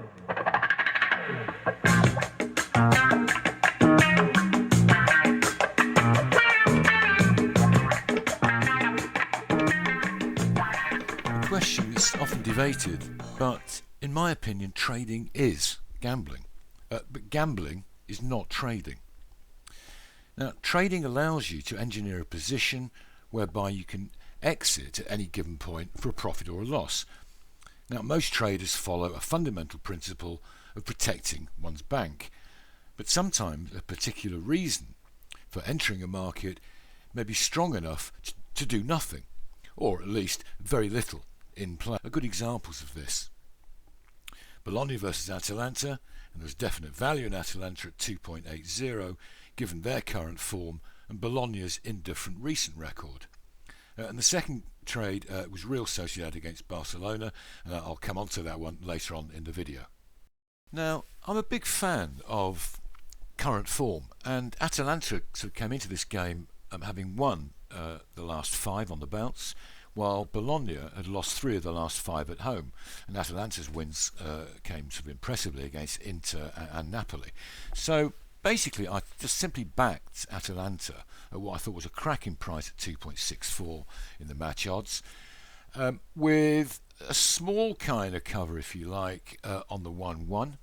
A question is often debated, but in my opinion trading is gambling. But gambling is not trading. Now, trading allows you to engineer a position whereby you can exit at any given point for a profit or a loss. Now, most traders follow a fundamental principle of protecting one's bank, but sometimes a particular reason for entering a market may be strong enough to do nothing, or at least very little in play. Good examples of this: Bologna versus Atalanta, and there's definite value in Atalanta at 2.80 given their current form and Bologna's indifferent recent record. And the second trade was Real Sociedad against Barcelona, and I'll come on to that one later on in the video. Now, I'm a big fan of current form, and Atalanta sort of came into this game having won the last 5 on the bounce, while Bologna had lost 3 of the last 5 at home, and Atalanta's wins came sort of impressively against Inter and Napoli. So basically I just simply backed Atalanta at what I thought was a cracking price at 2.64 in the match odds, with a small kind of cover, if you like, on the 1-1,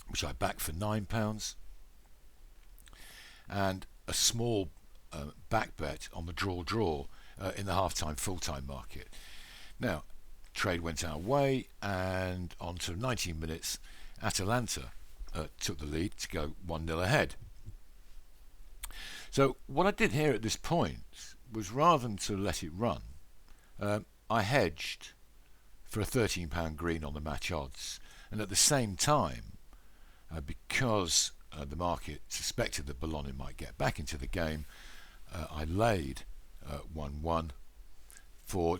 which I backed for £9, and a small back bet on the draw in the half-time full-time market. Now, trade went our way, and on to 19 minutes Atalanta took the lead to go 1-0 ahead. So what I did here at this point was, rather than to let it run, I hedged for a £13 green on the match odds, and at the same time, because the market suspected that Bologna might get back into the game, I laid 1-1 for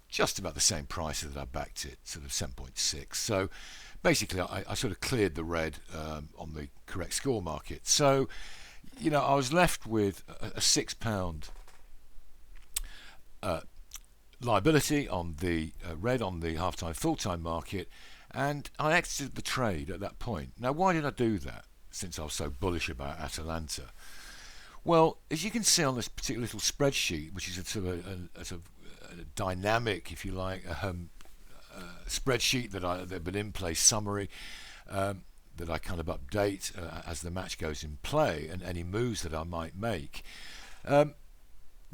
just about the same price that I backed it, sort of 7.6. So basically I sort of cleared the red on the correct score market. So, you know, I was left with a £6 liability on the red on the half-time full-time market, and I exited the trade at that point. Now, why did I do that, since I was so bullish about Atalanta? Well, as you can see on this particular little spreadsheet, which is a sort of a dynamic, if you like, spreadsheet that been in place summary that I kind of update as the match goes in play and any moves that I might make. The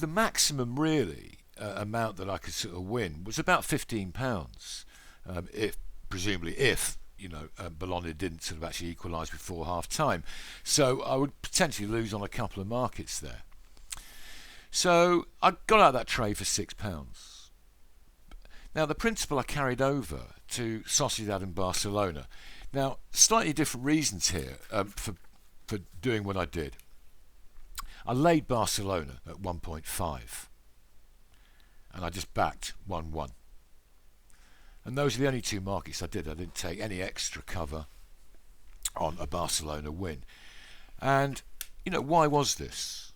maximum really amount that I could sort of win was about £15, presumably if you know Bologna didn't sort of actually equalise before half time. So I would potentially lose on a couple of markets there. So I got out of that trade for £6. Now, the principle I carried over to Sociedad and Barcelona. Now, slightly different reasons here for doing what I did. I laid Barcelona at 1.5, and I just backed 1-1. And those are the only 2 markets I did. I didn't take any extra cover on a Barcelona win. And, you know, why was this?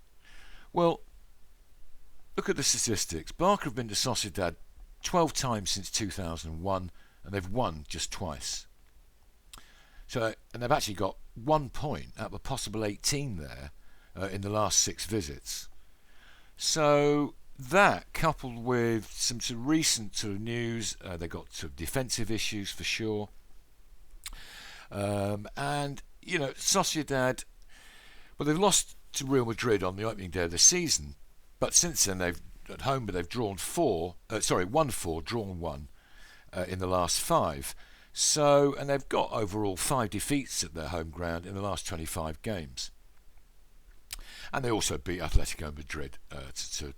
Well, look at the statistics. Barca have been to Sociedad 12 times since 2001, and they've won just twice. So, and they've actually got 1 point out of a possible 18 there in the last 6 visits. So that, coupled with some sort of recent sort of news, they've got sort of defensive issues for sure, and you know, Sociedad, well, they've lost to Real Madrid on the opening day of the season, but since then they've at home, but they've won 4, drawn 1 in the last 5. So, and they've got overall 5 defeats at their home ground in the last 25 games. And they also beat Atletico Madrid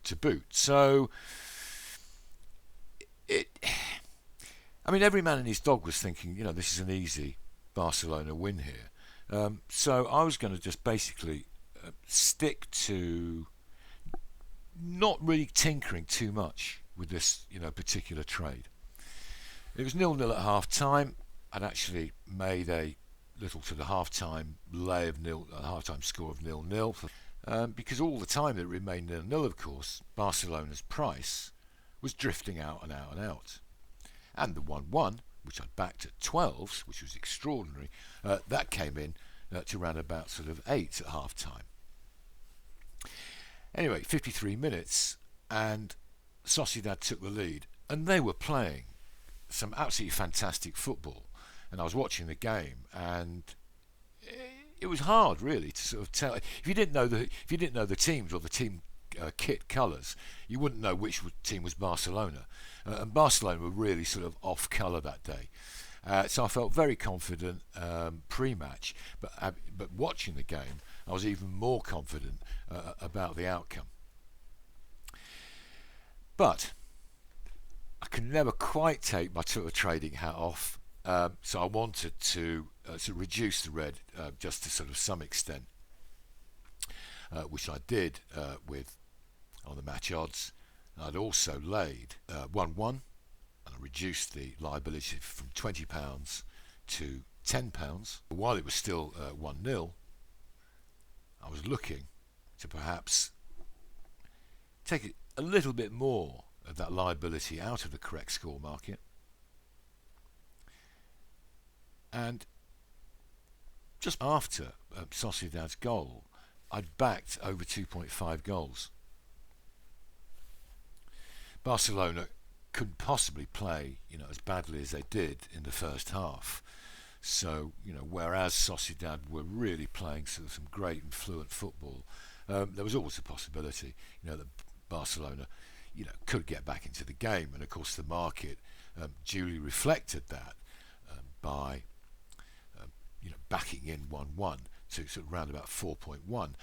to boot. So, I mean, every man and his dog was thinking, you know, this is an easy Barcelona win here. So I was going to just basically stick to not really tinkering too much with this, you know, particular trade. It was 0-0 at half time. I'd actually made a little to the half time lay of half time score of 0-0, because all the time that it remained 0-0, of course, Barcelona's price was drifting out and out and out, and the 1-1 which I'd backed at 12s, which was extraordinary, that came in to around about sort of 8 at half time. Anyway, 53 minutes and Sociedad took the lead, and they were playing some absolutely fantastic football. And I was watching the game, and it was hard really to sort of tell. If you didn't know the teams or the team kit colours, you wouldn't know which team was Barcelona. And Barcelona were really sort of off colour that day. So I felt very confident pre-match, but watching the game, I was even more confident about the outcome. But I can never quite take my sort of trading hat off, so I wanted to reduce the red just to sort of some extent, which I did on the match odds. I'd also laid 1-1, and I reduced the liability from £20 to £10. While it was still 1-0, I was looking to perhaps take a little bit more of that liability out of the correct score market. And just after Sociedad's goal, I'd backed over 2.5 goals. Barcelona couldn't possibly play, as badly as they did in the first half. So, whereas Sociedad were really playing sort of some great and fluent football, there was always a possibility, that Barcelona, could get back into the game. And of course, the market duly reflected that by, backing in 1-1 to sort of round about 4.1.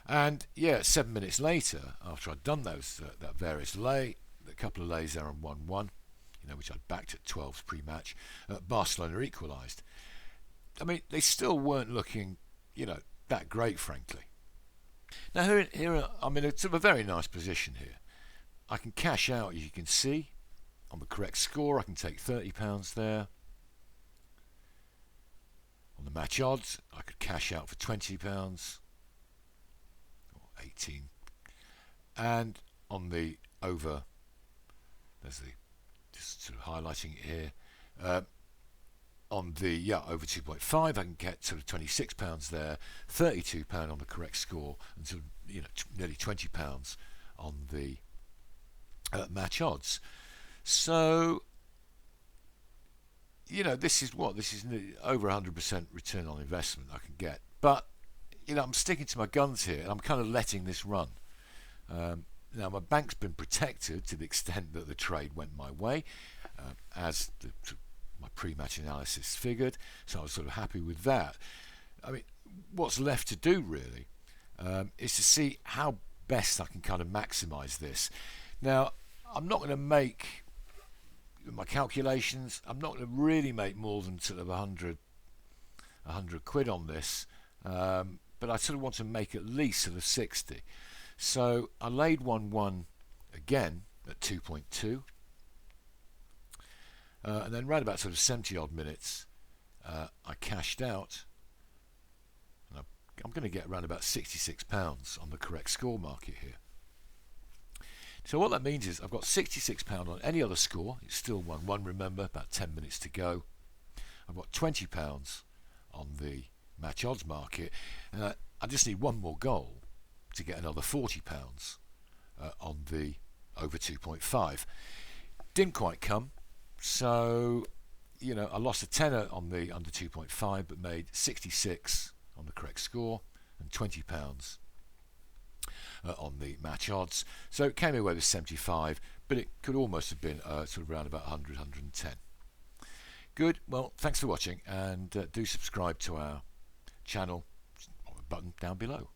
And 7 minutes later, after I'd done those that various lay, a couple of lays there on 1-1, which I'd backed at 12s pre-match, Barcelona equalised. I mean, they still weren't looking, that great, frankly. Now here I'm in a very nice position here. I can cash out, as you can see, on the correct score. I can take £30 there. On the match odds, I could cash out for £20 or 18. And on the over, just sort of highlighting it here. On the over 2.5, I can get sort of £26 there, £32 on the correct score, and sort of nearly £20 on the match odds. So this is over 100% return on investment I can get. But I'm sticking to my guns here, and I'm kind of letting this run. Now my bank's been protected to the extent that the trade went my way, as my pre-match analysis figured, so I was sort of happy with that. I mean, what's left to do really is to see how best I can kind of maximise this. Now, I'm not going to make my calculations. I'm not going to really make more than sort of 100 quid on this, but I sort of want to make at least sort of 60. So I laid 1-1 again at 2.2. And then right about sort of 70 odd minutes, I cashed out, and I'm going to get around about £66 on the correct score market here. So what that means is I've got £66 on any other score. It's still 1-1, remember, about 10 minutes to go. I've got £20 on the match odds market, and I just need one more goal to get another £40 on the over 2.5. Didn't quite come. So, I lost a tenner on the under 2.5, but made 66 on the correct score and £20 on the match odds. So it came away with 75, but it could almost have been sort of around about 100, 110. Good. Well, thanks for watching, and do subscribe to our channel, button down below.